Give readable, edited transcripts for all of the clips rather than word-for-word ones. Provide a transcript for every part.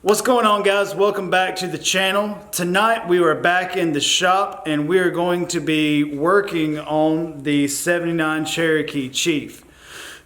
What's going on, guys? Welcome back to the channel. Tonight we are back in the shop and we are going to be working on the 79 Cherokee Chief.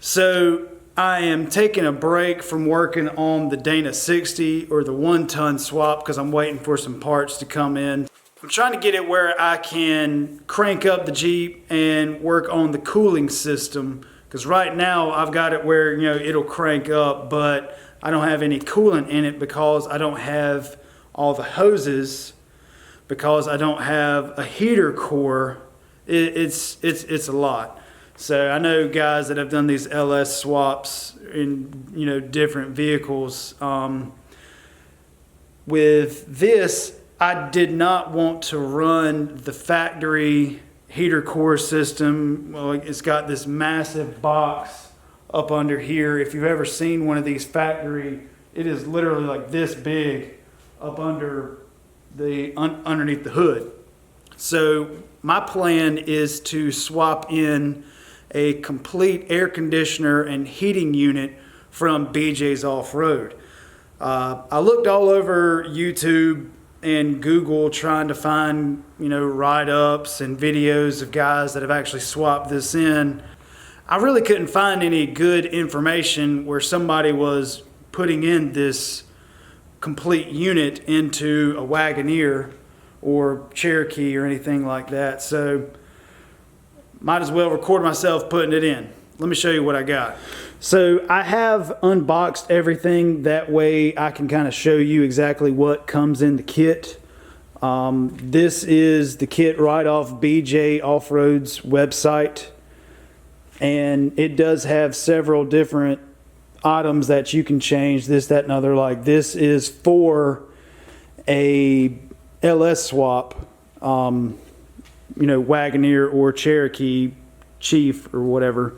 So I am taking a break from working on the Dana 60 or the 1-ton swap because I'm waiting for some parts to come in. I'm trying to get it where I can crank up the Jeep and work on the cooling system, because right now I've got it where, you know, it'll crank up, but I don't have any coolant in it because I don't have all the hoses, because I don't have a heater core. It's a lot. So I know guys that have done these LS swaps in, you know, different vehicles. With this, I did not want to run the factory heater core system. Well, it's got this massive box up under here. If you've ever seen one of these factory, it is literally like this big up under the underneath the hood. So my plan is to swap in a complete air conditioner and heating unit from BJ's Off-Road. I looked all over YouTube and Google trying to find, you know, write-ups and videos of guys that have actually swapped this in. I really couldn't find any good information where somebody was putting in this complete unit into a Wagoneer or Cherokee or anything like that. So might as well record myself putting it in. Let me show you what I got. So I have unboxed everything, that way I can kind of show you exactly what comes in the kit. This is the kit right off BJ Off-Road's website, and it does have several different items that you can change, this, that, and other. Like this is for a LS swap, you know, Wagoneer or Cherokee Chief or whatever.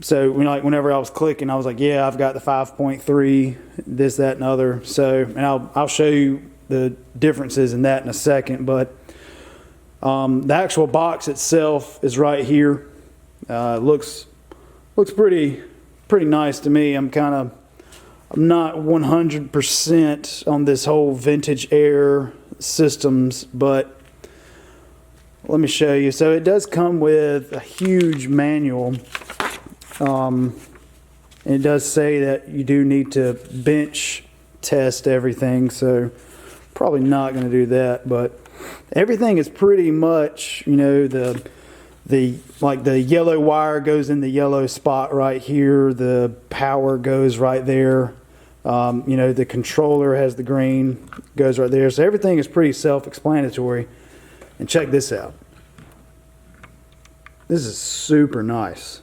So whenever I was clicking, I was like, yeah, I've got the 5.3, this, that, and other. So, and I'll show you the differences in that in a second. But the actual box itself is right here. Looks pretty nice to me. I'm not 100% on this whole vintage air systems, but let me show you. So it does come with a huge manual. It does say that you do need to bench test everything, so probably not going to do that, but everything is pretty much, you know, like the yellow wire goes in the yellow spot right here, the power goes right there, you know, the controller has the green, goes right there, so everything is pretty self-explanatory. And check this out. This is super nice.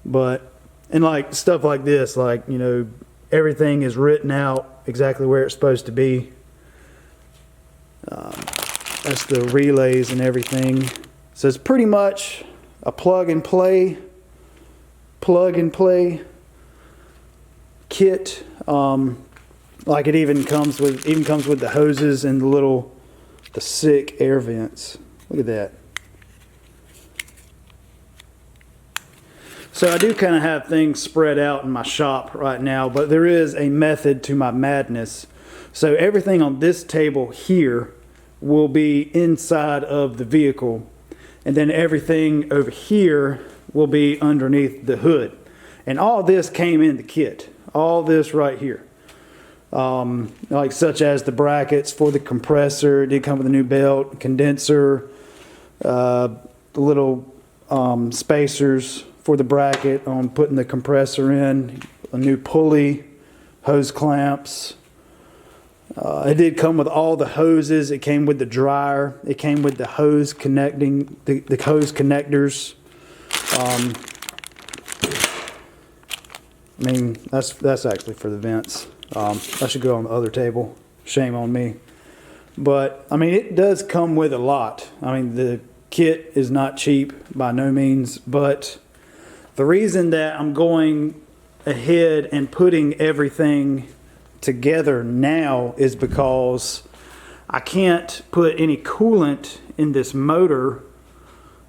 But, and like stuff like this, like, you know, everything is written out exactly where it's supposed to be. That's the relays and everything. So it's pretty much a plug and play kit. Like it even comes with the hoses and the sick air vents. Look at that. So I do kind of have things spread out in my shop right now, but there is a method to my madness. So everything on this table here will be inside of the vehicle, and then everything over here will be underneath the hood. And all this came in the kit, all this right here. Like such as the brackets for the compressor, it did come with a new belt, condenser, the little spacers for the bracket on putting the compressor in, a new pulley, hose clamps. It did come with all the hoses. It came with the dryer. It came with the hose connecting, the hose connectors. I mean, that's actually for the vents. That should go on the other table. Shame on me. But I mean, it does come with a lot. I mean, the kit is not cheap by no means, but the reason that I'm going ahead and putting everything together now is because I can't put any coolant in this motor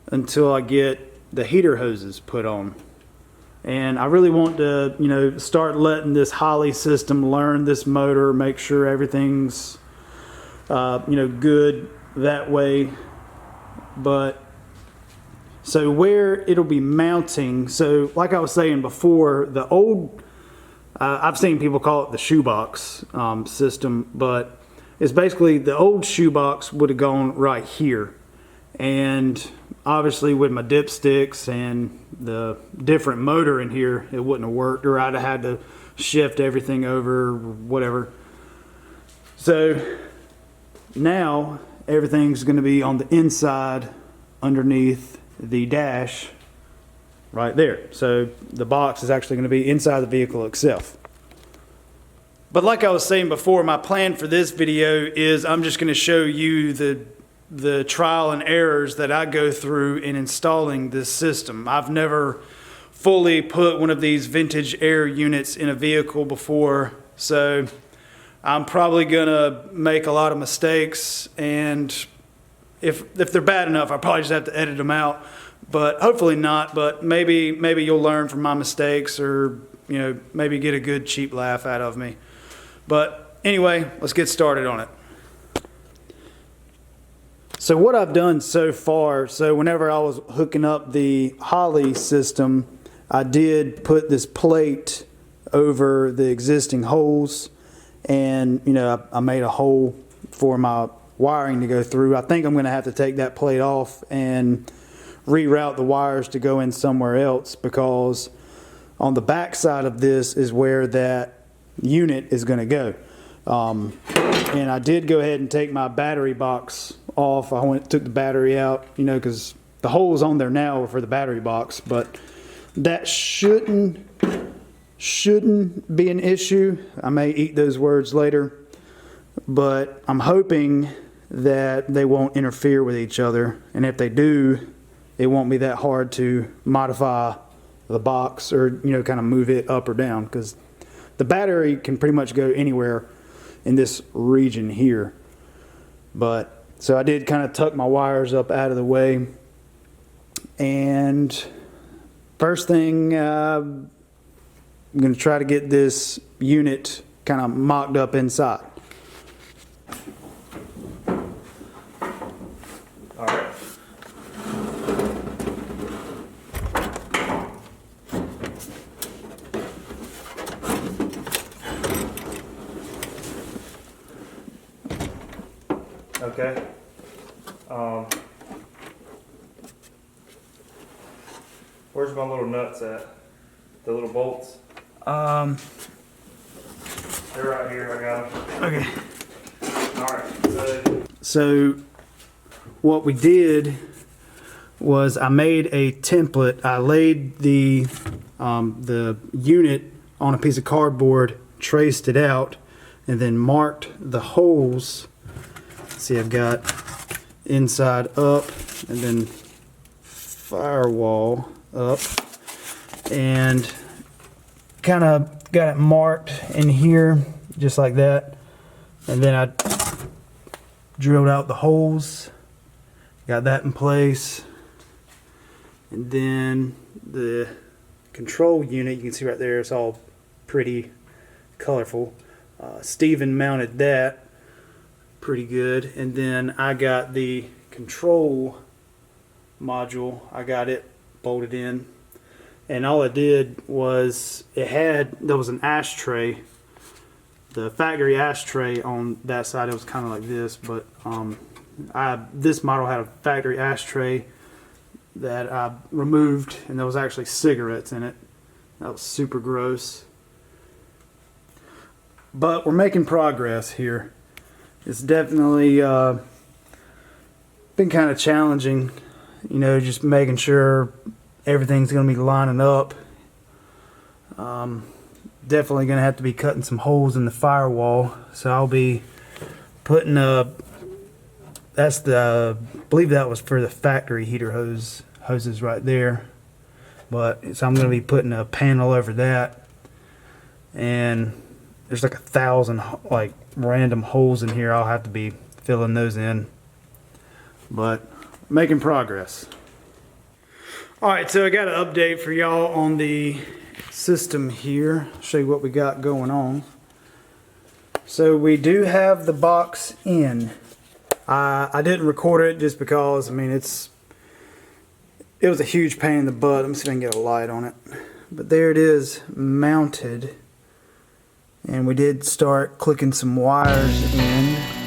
until I get the heater hoses put on. And I really want to, you know, start letting this Holley system learn this motor, make sure everything's, you know, good that way. But so where it'll be mounting, so like I was saying before, the old, I've seen people call it the shoebox system, but it's basically the old shoebox would have gone right here. And obviously with my dipsticks and the different motor in here, it wouldn't have worked, or I'd have had to shift everything over, or whatever. So now everything's going to be on the inside underneath the dash right there. So the box is actually going to be inside the vehicle itself. But like I was saying before, my plan for this video is I'm just going to show you the trial and errors that I go through in installing this system. I've never fully put one of these vintage air units in a vehicle before, so I'm probably gonna make a lot of mistakes, and if they're bad enough, I'll probably just have to edit them out, but hopefully not. But maybe you'll learn from my mistakes, or you know, maybe get a good cheap laugh out of me. But anyway, let's get started on it. So what I've done so far, so whenever I was hooking up the Holley system, I did put this plate over the existing holes, and you know, I made a hole for my wiring to go through. I think I'm going to have to take that plate off and reroute the wires to go in somewhere else, because on the back side of this is where that unit is going to go. And I did go ahead and take my battery box off. I took the battery out, you know, because the holes on there now are for the battery box, but that shouldn't be an issue. I may eat those words later, but I'm hoping that they won't interfere with each other, and if they do, it won't be that hard to modify the box, or you know, kind of move it up or down, because the battery can pretty much go anywhere in this region here. But so I did kind of tuck my wires up out of the way, and first thing, I'm going to try to get this unit kind of mocked up inside. All right. Okay. Where's my little nuts at? The little bolts? They're right here, I got them. Okay. Alright, So what we did was I made a template. I laid the unit on a piece of cardboard, traced it out, and then marked the holes. See, I've got inside up, and then firewall up, and kind of got it marked in here just like that. And then I drilled out the holes, got that in place, and then the control unit, you can see right there, it's all pretty colorful. Steven mounted that pretty good, and then I got the control module, I got it bolted in, and all I did was there was an ashtray, the factory ashtray on that side. It was kind of like this, but this model had a factory ashtray that I removed, and there was actually cigarettes in it. That was super gross, but we're making progress here. It's definitely been kind of challenging, you know, just making sure everything's going to be lining up. Definitely going to have to be cutting some holes in the firewall, so I'll be putting I believe that was for the factory heater hoses right there. But so I'm going to be putting a panel over that, and there's like 1,000 like random holes in here. I'll have to be filling those in, but making progress. All right, so I got an update for y'all on the system here. I'll show you what we got going on. So we do have the box in. I didn't record it just because, I mean, it was a huge pain in the butt. Let me see if I can get a light on it. But there it is, mounted. And we did start clicking some wires in.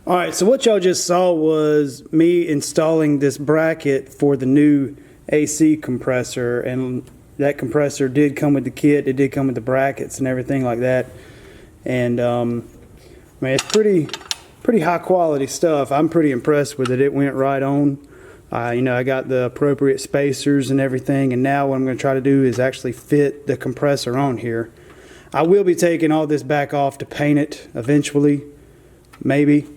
All right, so what y'all just saw was me installing this bracket for the new AC compressor, and that compressor did come with the kit. It did come with the brackets and everything like that. And I mean, it's pretty high quality stuff. I'm pretty impressed with it. It went right on. You know, I got the appropriate spacers and everything, and now what I'm going to try to do is actually fit the compressor on here. I will be taking all this back off to paint it eventually, maybe.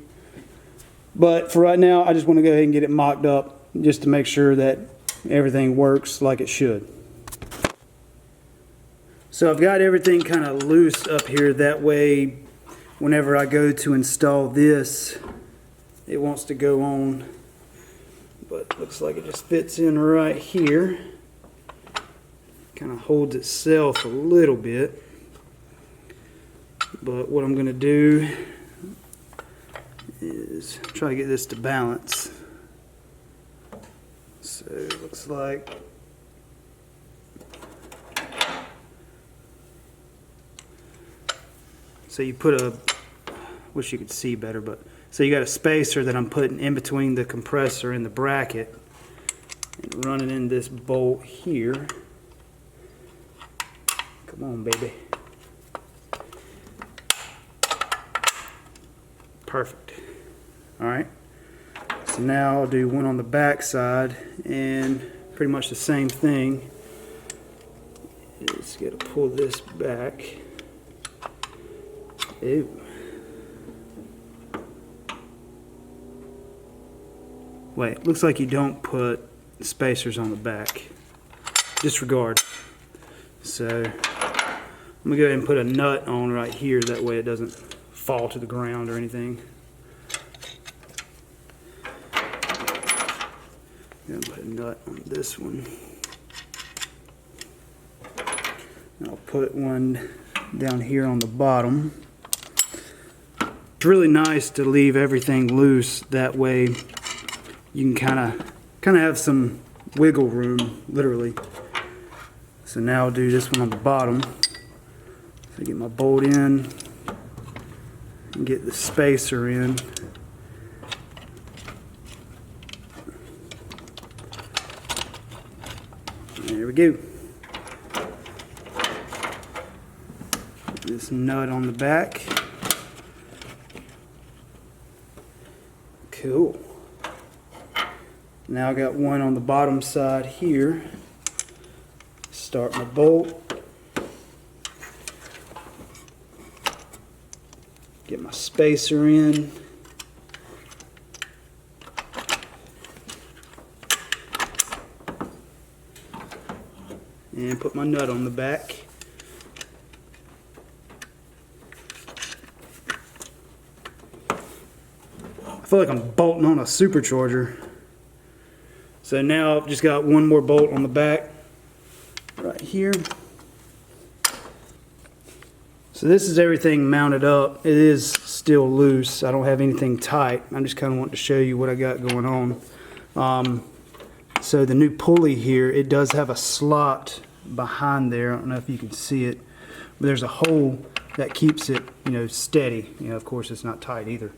But for right now, I just want to go ahead and get it mocked up just to make sure that everything works like it should. So I've got everything kind of loose up here. That way, whenever I go to install this, it wants to go on. But looks like it just fits in right here. Kind of holds itself a little bit. But what I'm going to do is try to get this to balance. So it looks like so you put a, wish you could see better, but so you got a spacer that I'm putting in between the compressor and the bracket and running in this bolt here. Come on, baby. Perfect. Alright, so now I'll do one on the back side and pretty much the same thing. Just got to pull this back. Ew. Wait, looks like you don't put spacers on the back. Disregard. So I'm going to go ahead and put a nut on right here, that way it doesn't fall to the ground or anything. I'm going to put a nut on this one. I'll put one down here on the bottom. It's really nice to leave everything loose. That way you can kind of have some wiggle room, literally. So now I'll do this one on the bottom. So get my bolt in and get the spacer in. There we go. Put this nut on the back. Cool. Now I got one on the bottom side here. Start my bolt. Get my spacer in. And put my nut on the back. I feel like I'm bolting on a supercharger. So now I've just got one more bolt on the back right here. So this is everything mounted up. It is still loose. I don't have anything tight. I'm just kind of wanting to show you what I got going on. So the new pulley here, it does have a slot behind there. I don't know if you can see it, but there's a hole that keeps it, steady. Of course it's not tight either.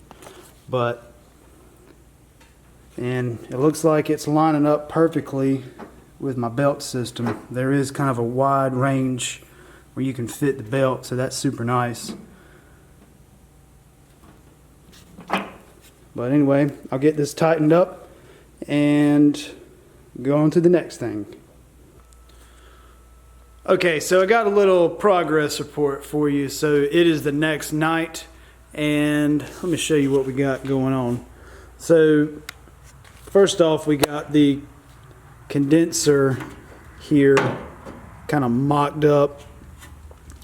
And it looks like it's lining up perfectly with my belt system. There is kind of a wide range where you can fit the belt, so that's super nice. But anyway, I'll get this tightened up and go on to the next thing. Okay, so I got a little progress report for you. So it is the next night, and let me show you what we got going on. So first off, we got the condenser here kind of mocked up,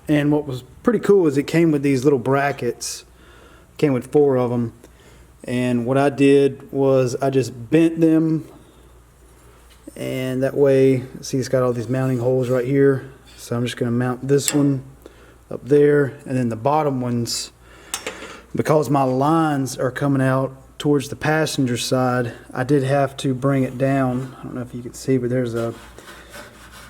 and what was pretty cool is it came with these little brackets. It came with 4 of them, and what I did was I just bent them, and that way, see, it's got all these mounting holes right here. So I'm just going to mount this one up there, and then the bottom ones, because my lines are coming out towards the passenger side, I did have to bring it down. I don't know if you can see, but there's an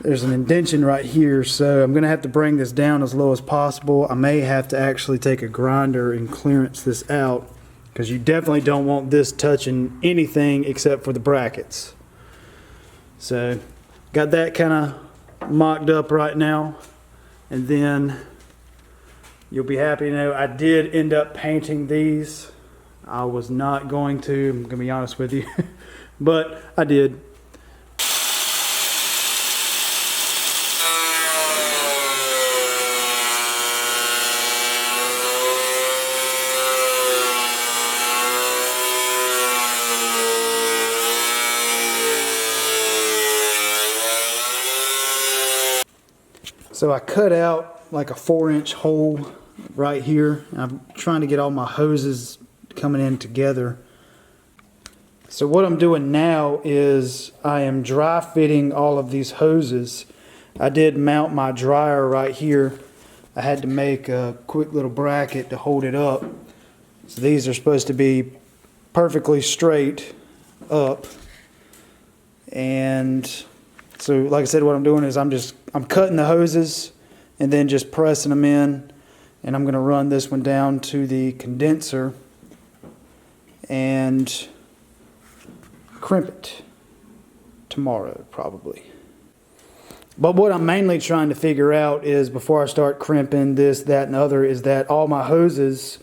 indentation right here, so I'm gonna have to bring this down as low as possible. I may have to actually take a grinder and clearance this out, because you definitely don't want this touching anything except for the brackets. So got that kind of mocked up right now, and then you'll be happy to know I did end up painting these. I was not going to, I'm gonna be honest with you, but I did. So I cut out like a 4-inch hole right here. I'm trying to get all my hoses coming in together. So what I'm doing now is I am dry fitting all of these hoses. I did mount my dryer right here. I had to make a quick little bracket to hold it up. So these are supposed to be perfectly straight up. And so like I said, what I'm doing is I'm cutting the hoses and then just pressing them in, and I'm going to run this one down to the condenser and crimp it tomorrow probably. But what I'm mainly trying to figure out is, before I start crimping this, that, and other, is that all my hoses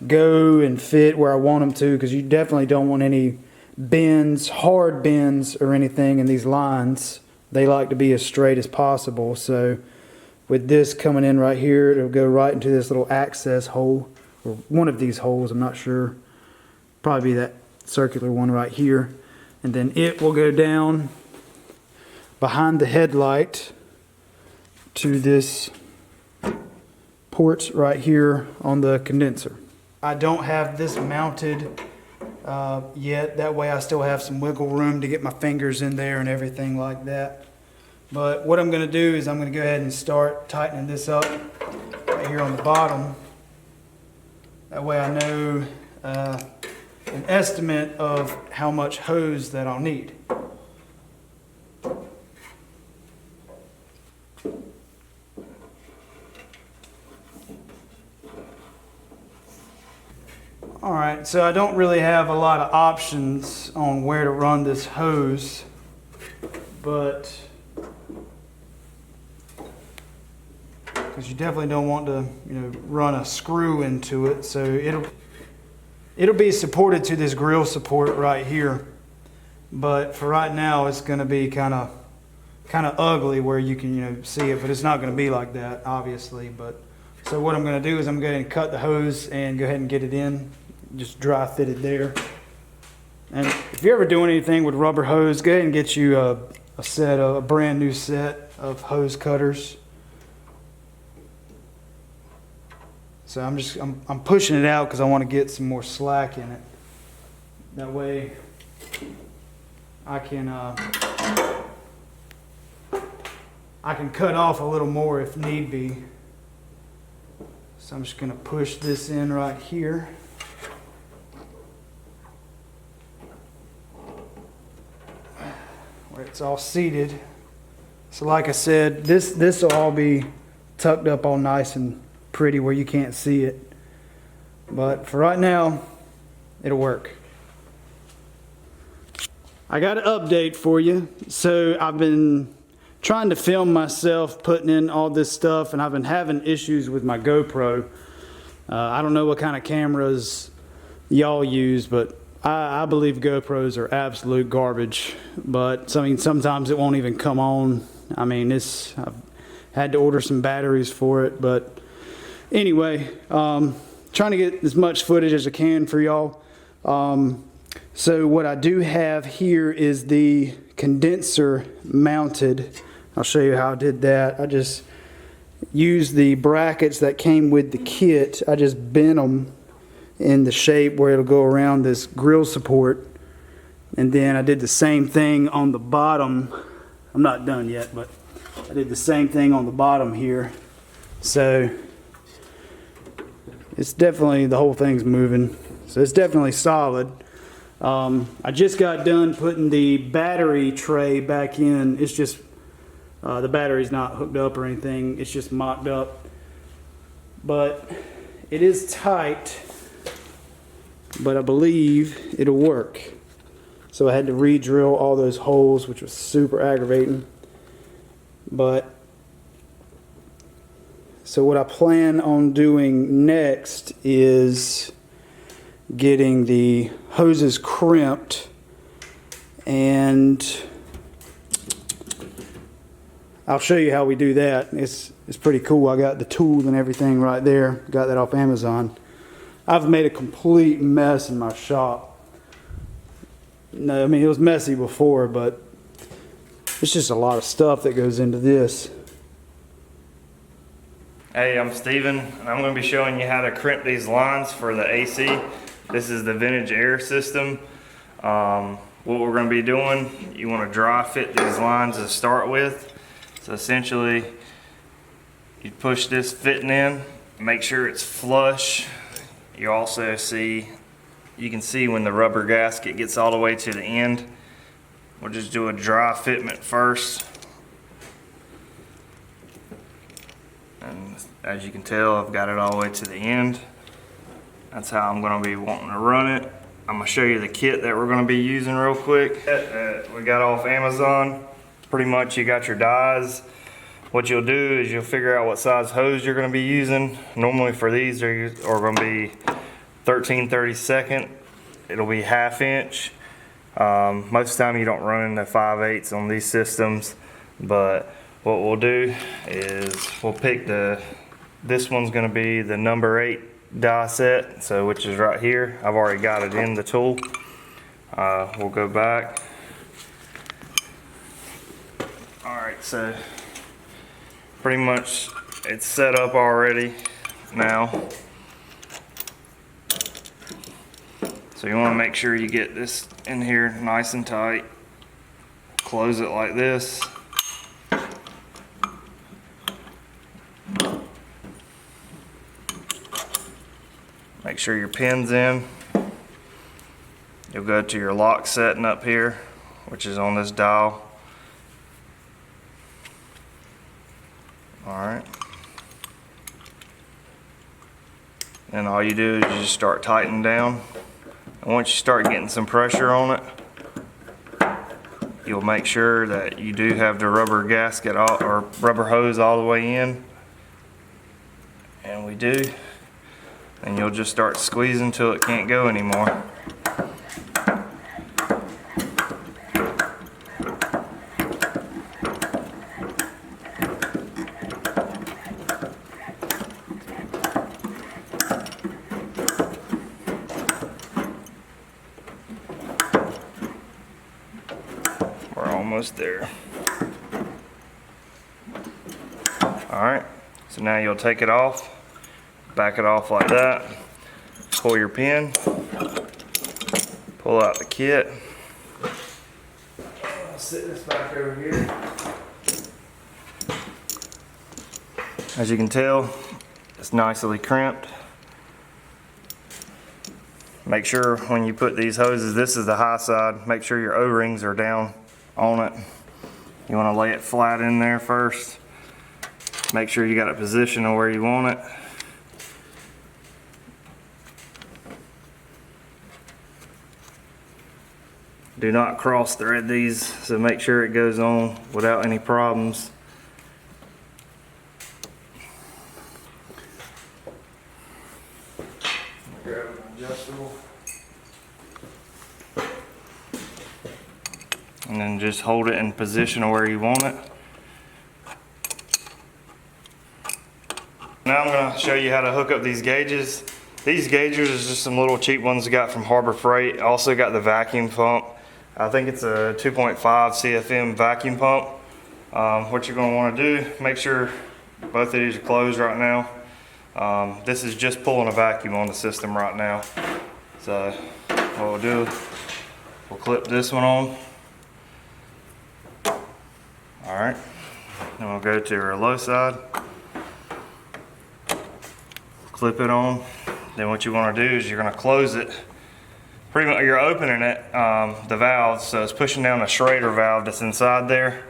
go and fit where I want them to, because you definitely don't want any bends, hard bends or anything in these lines. They like to be as straight as possible. So with this coming in right here, it'll go right into this little access hole, or one of these holes, I'm not sure. Probably be that circular one right here. And then it will go down behind the headlight to this port right here on the condenser. I don't have this mounted yet. That way I still have some wiggle room to get my fingers in there and everything like that. But what I'm going to do is I'm going to go ahead and start tightening this up right here on the bottom. That way I know an estimate of how much hose that I'll need. Alright, so I don't really have a lot of options on where to run this hose, but because you definitely don't want to, run a screw into it, so it'll be supported to this grill support right here. But for right now, it's going to be kind of ugly where you can see it, but it's not going to be like that, obviously. But so what I'm going to do is I'm going to cut the hose and go ahead and get it in, just dry fitted there. And if you're ever doing anything with rubber hose, go ahead and get you a brand new set of hose cutters. So I'm pushing it out because I want to get some more slack in it. That way I can cut off a little more if need be. So I'm just going to push this in right here. Where it's all seated. So like I said, this will all be tucked up all nice and pretty where you can't see it. But for right now, it'll work. I got an update for you. So I've been trying to film myself putting in all this stuff, and I've been having issues with my GoPro. I don't know what kind of cameras y'all use, but I believe GoPros are absolute garbage. But I mean, sometimes it won't even come on. I mean, I've had to order some batteries for it, but anyway, trying to get as much footage as I can for y'all. So what I do have here is the condenser mounted. I'll show you how I did that. I just used the brackets that came with the kit. I just bent them in the shape where it'll go around this grill support. And then I did the same thing on the bottom. I'm not done yet, but I did the same thing on the bottom here. So it's definitely, the whole thing's moving. So it's definitely solid. I just got done putting the battery tray back in. It's just, the battery's not hooked up or anything. It's just mocked up. But it is tight, but I believe it'll work. So I had to re-drill all those holes, which was super aggravating. But so what I plan on doing next is getting the hoses crimped, and I'll show you how we do that. It's pretty cool. I got the tool and everything right there. Got that off Amazon. I've made a complete mess in my shop. No, I mean, it was messy before, but it's just a lot of stuff that goes into this. Hey, I'm Steven, and I'm going to be showing you how to crimp these lines for the AC. This is the vintage air system. What we're going to be doing, you want to dry fit these lines to start with. So essentially, you push this fitting in, make sure it's flush. You also you can see when the rubber gasket gets all the way to the end. We'll just do a dry fitment first. And as you can tell, I've got it all the way to the end. That's how I'm going to be wanting to run it. I'm going to show you the kit that we're going to be using real quick. We got off Amazon. Pretty much you got your dies. What you'll do is you'll figure out what size hose you're going to be using. Normally for these are going to be 13/32. It'll be 1/2 inch. Most of the time you don't run into 5/8 on these systems, but what we'll do is we'll pick this one's going to be the number 8 die set, so which is right here. I've already got it in the tool. We'll go back. Alright, so pretty much it's set up already now. So you want to make sure you get this in here nice and tight. Close it like this. Make sure your pin's in. You'll go to your lock setting up here, which is on this dial. Alright. And all you do is you just start tightening down. And once you start getting some pressure on it, you'll make sure that you do have the rubber gasket or rubber hose all the way in. And we do. And you'll just start squeezing until it can't go anymore. We're almost there. Alright, so now you'll take it off, back it off like that, pull your pin, pull out the kit. I'll sit this back over here. As you can tell, it's nicely crimped. Make sure when you put these hoses, this is the high side, make sure your O-rings are down on it. You want to lay it flat in there first. Make sure you got it positioned where you want it. Do not cross thread these, so make sure it goes on without any problems. Grab an adjustable. And then just hold it in position where you want it. Now I'm going to show you how to hook up these gauges. These gauges is just some little cheap ones I got from Harbor Freight. Also got the vacuum pump. I think it's a 2.5 CFM vacuum pump. What you're going to want to do, make sure both of these are closed right now. This is just pulling a vacuum on the system right now. So what we'll do, we'll clip this one on. Alright, then we'll go to our low side, clip it on. Then what you want to do is you're going to close it. Pretty much you're opening it, the valves, so it's pushing down the Schrader valve that's inside there.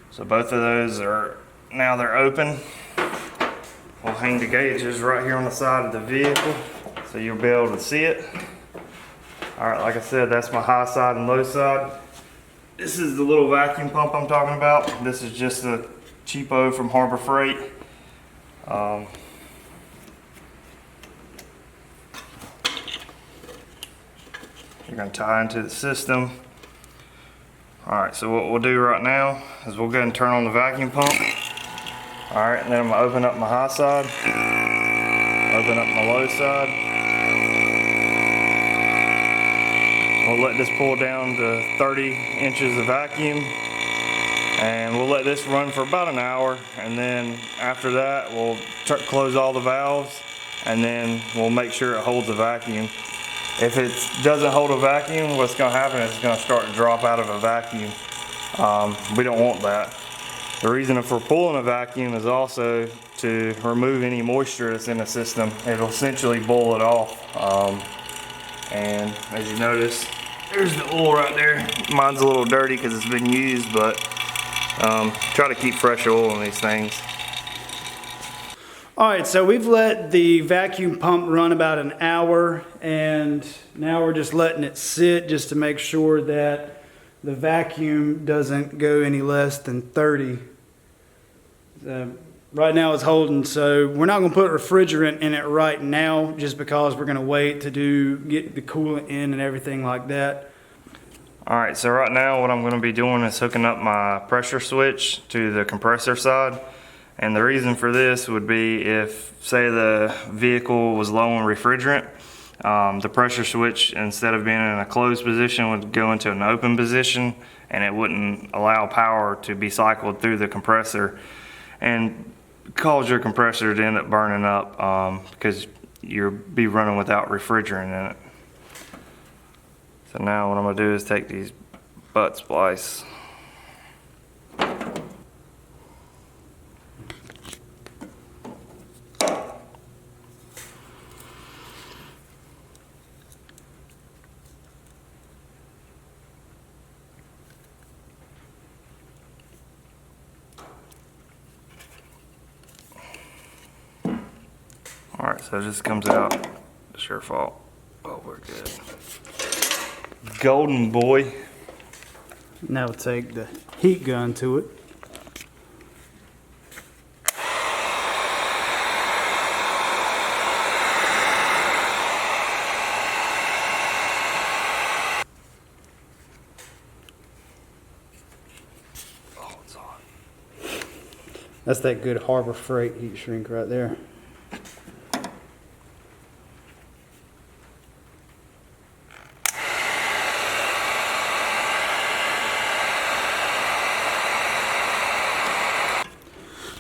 So both of those are, now they're open. We'll hang the gauges right here on the side of the vehicle so you'll be able to see it. Alright, like I said, that's my high side and low side. This is the little vacuum pump I'm talking about. This is just a cheapo from Harbor Freight. You're going to tie into the system. Alright, so what we'll do right now is we'll go ahead and turn on the vacuum pump. Alright, and then I'm going to open up my high side, open up my low side. We'll let this pull down to 30 inches of vacuum, and we'll let this run for about an hour, and then after that we'll close all the valves, and then we'll make sure it holds a vacuum. If it doesn't hold a vacuum, what's going to happen is it's going to start to drop out of a vacuum. We don't want that. The reason for pulling a vacuum is also to remove any moisture that's in the system. It'll essentially boil it off. And as you notice, there's the oil right there. Mine's a little dirty because it's been used, but try to keep fresh oil in these things. Alright, so we've let the vacuum pump run about an hour, and now we're just letting it sit just to make sure that the vacuum doesn't go any less than 30. Right now it's holding, so we're not going to put refrigerant in it right now just because we're going to wait to get the coolant in and everything like that. Alright, so right now what I'm going to be doing is hooking up my pressure switch to the compressor side. And the reason for this would be if, say, the vehicle was low on refrigerant, the pressure switch, instead of being in a closed position, would go into an open position, and it wouldn't allow power to be cycled through the compressor and cause your compressor to end up burning up because you'll be running without refrigerant in it. So now what I'm going to do is take these butt splice. Alright, so it just comes out. It's your fault. Oh, we're good. Golden boy. Now we'll take the heat gun to it. Oh, it's on. That's that good Harbor Freight heat shrink right there.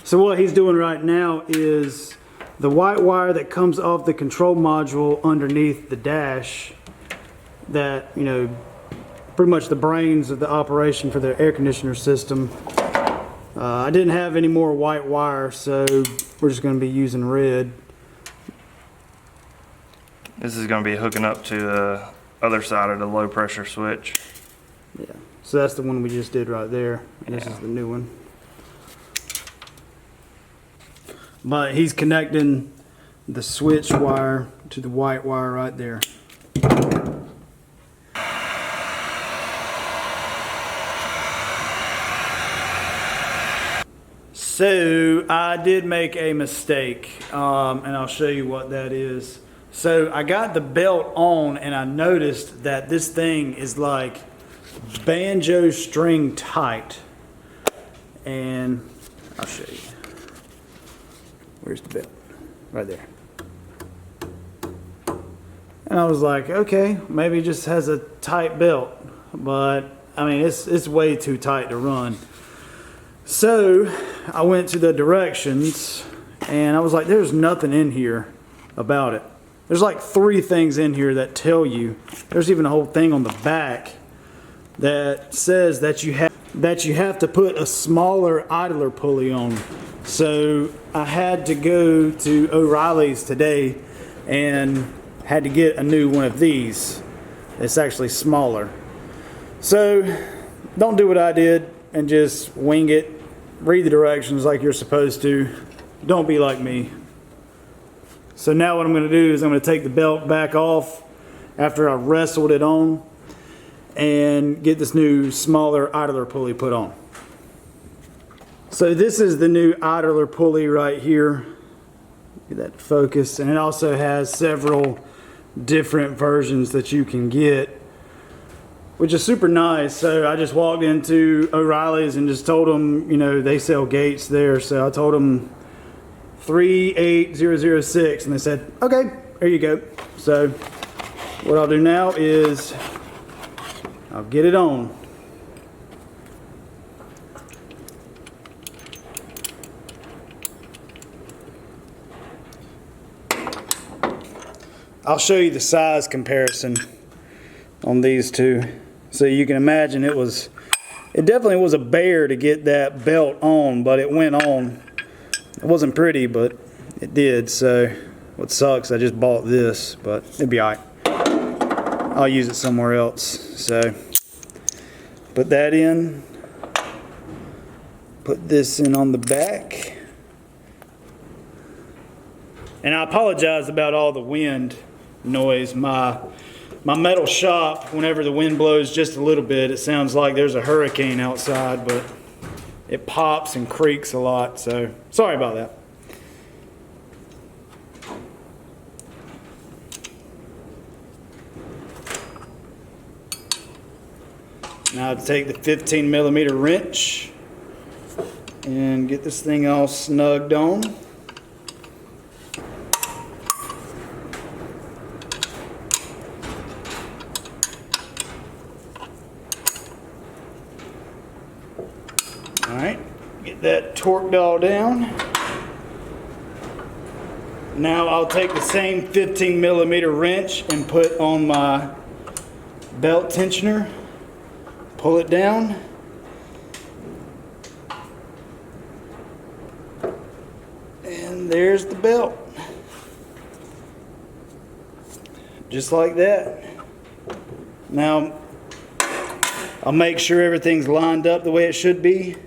So what he's doing right now is the white wire that comes off the control module underneath the dash, that, you know, pretty much the brains of the operation for the air conditioner system. I didn't have any more white wire, so we're just going to be using red. This is going to be hooking up to the other side of the low pressure switch. Yeah, so that's the one we just did right there. And this is the new one. But he's connecting the switch wire to the white wire right there. So I did make a mistake, and I'll show you what that is. So I got the belt on and I noticed that this thing is like banjo string tight. And I'll show you. Where's the belt? Right there. And I was like, okay, maybe it just has a tight belt. But I mean, it's way too tight to run. So I went to the directions and I was like, there's nothing in here about it. There's like 3 things in here that tell you. There's even a whole thing on the back that says that you have to put a smaller idler pulley on. So I had to go to O'Reilly's today and had to get a new one of these. It's actually smaller. So don't do what I did and just wing it. Read the directions like you're supposed to. Don't be like me. So now what I'm going to do is I'm going to take the belt back off after I wrestled it on and get this new smaller idler pulley put on. So this is the new idler pulley right here. Get that focus. And it also has several different versions that you can get, which is super nice. So I just walked into O'Reilly's and just told them, you know, they sell gates there. So I told them 38006 and they said, okay, there you go. So what I'll do now is I'll get it on. I'll show you the size comparison on these two. So you can imagine it definitely was a bear to get that belt on, but it went on. It wasn't pretty, but it did. So what sucks, I just bought this, but it'd be all right. I'll use it somewhere else. So put that in, put this in on the back. And I apologize about all the wind noise. My metal shop, whenever the wind blows just a little bit, it sounds like there's a hurricane outside, but it pops and creaks a lot, so sorry about that. Now to take the 15mm wrench and get this thing all snugged on. Alright, get that torqued all down. Now I'll take the same 15mm wrench and put on my belt tensioner, pull it down, and there's the belt. Just like that. Now I'll make sure everything's lined up the way it should be.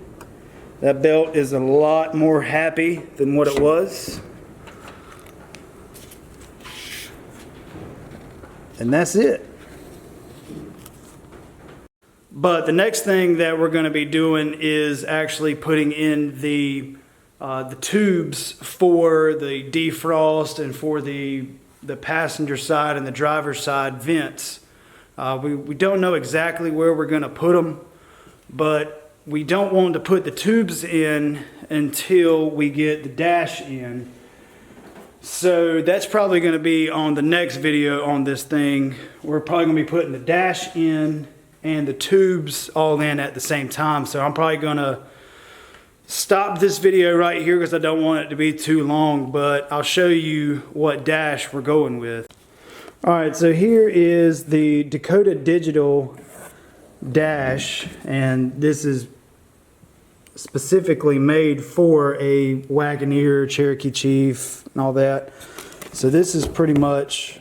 That belt is a lot more happy than what it was. and that's it. But the next thing that we're going to be doing is actually putting in the tubes for the defrost and for the passenger side and the driver's side vents. We don't know exactly where we're going to put them, but we don't want to put the tubes in until we get the dash in. So that's probably going to be on the next video on this thing. We're probably going to be putting the dash in and the tubes all in at the same time. So I'm probably going to stop this video right here because I don't want it to be too long, but I'll show you what dash we're going with. Alright, so here is the Dakota Digital dash, and this is specifically made for a Wagoneer, Cherokee Chief, and all that. So this is pretty much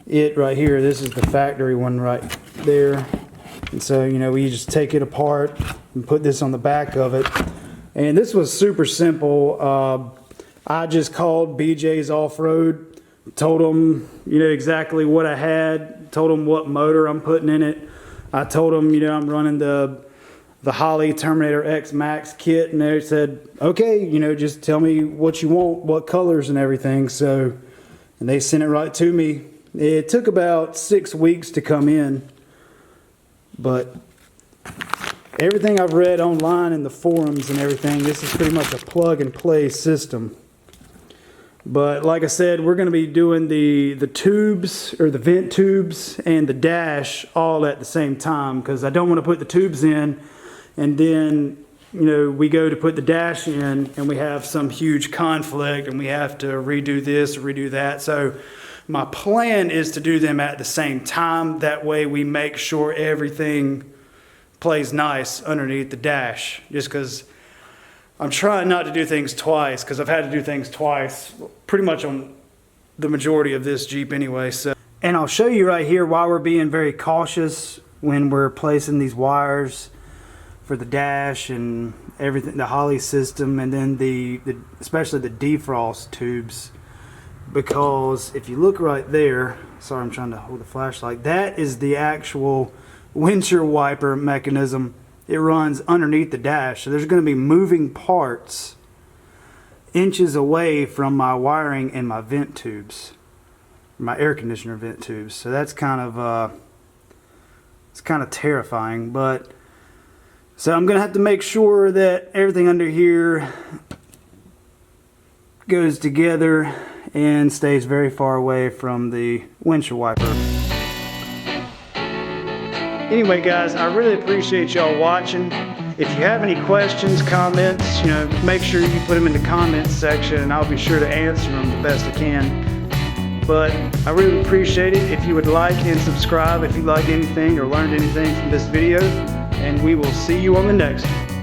it right here. This is the factory one right there. And so, you know, we just take it apart and put this on the back of it. And this was super simple. I just called BJ's Off-Road, told them, you know, exactly what I had, told them what motor I'm putting in it. I told them, you know, I'm running the Holley Terminator X Max kit, and they said, okay, you know, just tell me what you want, what colors and everything. So, and they sent it right to me. It took about 6 weeks to come in, but everything I've read online in the forums and everything, this is pretty much a plug and play system. But like I said, we're going to be doing the tubes, or the vent tubes, and the dash all at the same time, because I don't want to put the tubes in and then, you know, we go to put the dash in and we have some huge conflict and we have to redo this or redo that. So my plan is to do them at the same time. That way we make sure everything plays nice underneath the dash, just because I'm trying not to do things twice, because I've had to do things twice pretty much on the majority of this Jeep anyway. So, and I'll show you right here why we're being very cautious when we're placing these wires for the dash and everything, the Holley system, and then the especially the defrost tubes. Because if you look right there, sorry, I'm trying to hold the flashlight, that is the actual windshield wiper mechanism. It runs underneath the dash, so there's going to be moving parts inches away from my wiring and my vent tubes, my air conditioner vent tubes. So that's kind of it's kind of terrifying. But so I'm going to have to make sure that everything under here goes together and stays very far away from the windshield wiper. Anyway guys, I really appreciate y'all watching. If you have any questions, comments, you know, make sure you put them in the comments section and I'll be sure to answer them the best I can. But I really appreciate it if you would like and subscribe if you liked anything or learned anything from this video, and we will see you on the next one.